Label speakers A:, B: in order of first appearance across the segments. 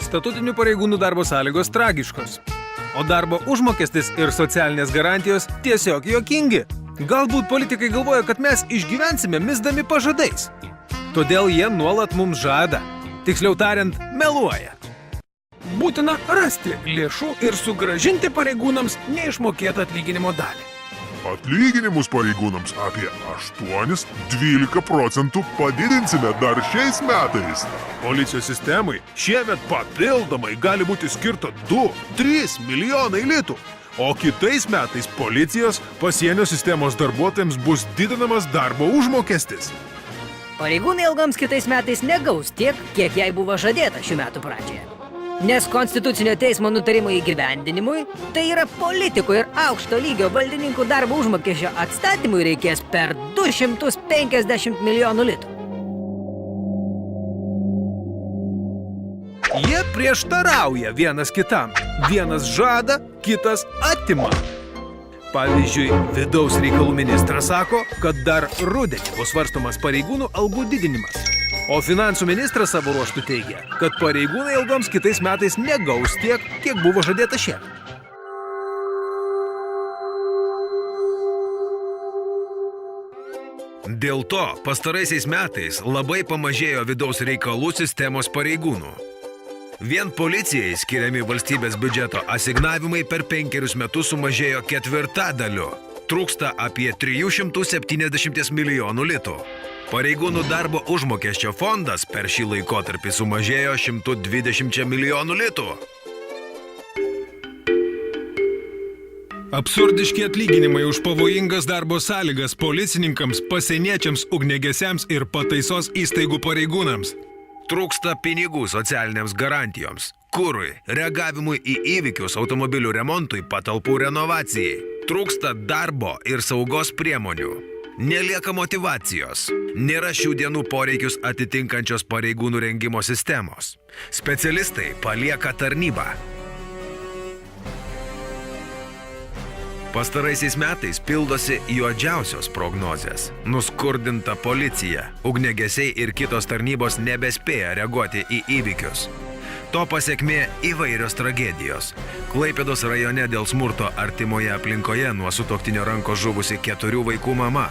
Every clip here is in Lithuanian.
A: statutinių pareigūnų darbo sąlygos tragiškos. O darbo užmokestis ir socialinės garantijos tiesiog juokingi. Galbūt politikai galvoja, kad mes išgyvensime misdami pažadais. Todėl jie nuolat mums žada. Tiksliau tariant, meluoja.
B: Būtina rasti lėšų ir sugrąžinti pareigūnams neišmokėtą atlyginimo dalį.
C: Atlyginimus pareigūnams apie 8–12% padidinsime dar šiais metais.
B: Policijos sistemai šiemet papildomai gali būti skirta 2–3 milijonai litų. O kitais metais policijos pasienio sistemos darbuotojams bus didinamas darbo užmokestis.
D: Pareigūnai algoms kitais metais negaus tiek, kiek jai buvo žadėta šių metų pradžioje. Nes Konstitucinio teismo nutarimo įgyvendinimui, tai yra politikų ir aukšto lygio valdininkų darbo užmokesčio atstatymui reikės per 250 milijonų litų.
A: Jie prieštarauja vienas kitam. Vienas žada, kitas atima. Pavyzdžiui, vidaus reikalų ministras sako, kad dar rudenį bus svarstomas pareigūnų algų didinimas. O finansų ministras savo ruožtu teigia, kad pareigūnai algoms kitais metais negaus tiek, kiek buvo žadėta šiemet. Dėl to pastaraisiais metais labai pamažėjo vidaus reikalų sistemos pareigūnų. Vien policijai skiriami valstybės biudžeto asignavimai per 5 metus sumažėjo 1/4. Trūksta apie 370 milijonų litų. Pareigūnų darbo užmokesčio fondas per šį laikotarpį sumažėjo 120 milijonų litų. Absurdiški atlyginimai už pavojingas darbo sąlygas policininkams, pasieniečiams, ugniagesiams ir pataisos įstaigų pareigūnams. Trūksta pinigų socialinėms garantijoms, kurui, reagavimui į įvykius, automobilių remontui, patalpų renovacijai. Trūksta darbo ir saugos priemonių. Nelieka motyvacijos. Nėra šių dienų poreikius atitinkančios pareigūnų rengimo sistemos. Specialistai palieka tarnybą. Pastaraisiais metais pildosi juodžiausios prognozės. Nuskurdinta policija, ugniagesiai ir kitos tarnybos nebespėja reaguoti į įvykius. To pasekmė įvairios tragedijos. Klaipėdos rajone dėl smurto artimoje aplinkoje nuo sutuoktinio rankos žuvusi 4 vaikų mama.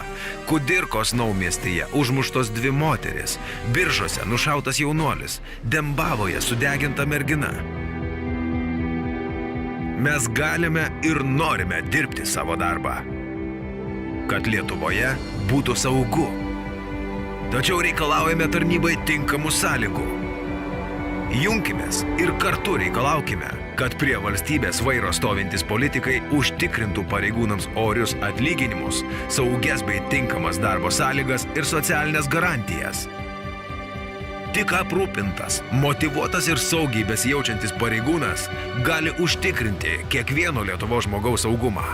A: Kudirkos naumiestyje užmuštos 2 moteris. Biržuose nušautas jaunuolis. Dembavoje sudeginta mergina. Mes galime ir norime dirbti savo darbą. Kad Lietuvoje būtų saugu. Tačiau reikalaujame tarnybai tinkamų sąlygų. Junkimės ir kartu reikalaukime, kad prie valstybės vairo stovintys politikai užtikrintų pareigūnams orius atlyginimus, saugias bei tinkamas darbo sąlygas ir socialinės garantijas. Tik aprūpintas, motyvuotas ir saugiai besijaučiantis pareigūnas gali užtikrinti kiekvieno Lietuvos žmogaus saugumą.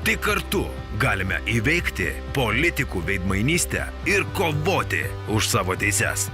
A: Tik kartu galime įveikti politikų veidmainystę ir kovoti už savo teises.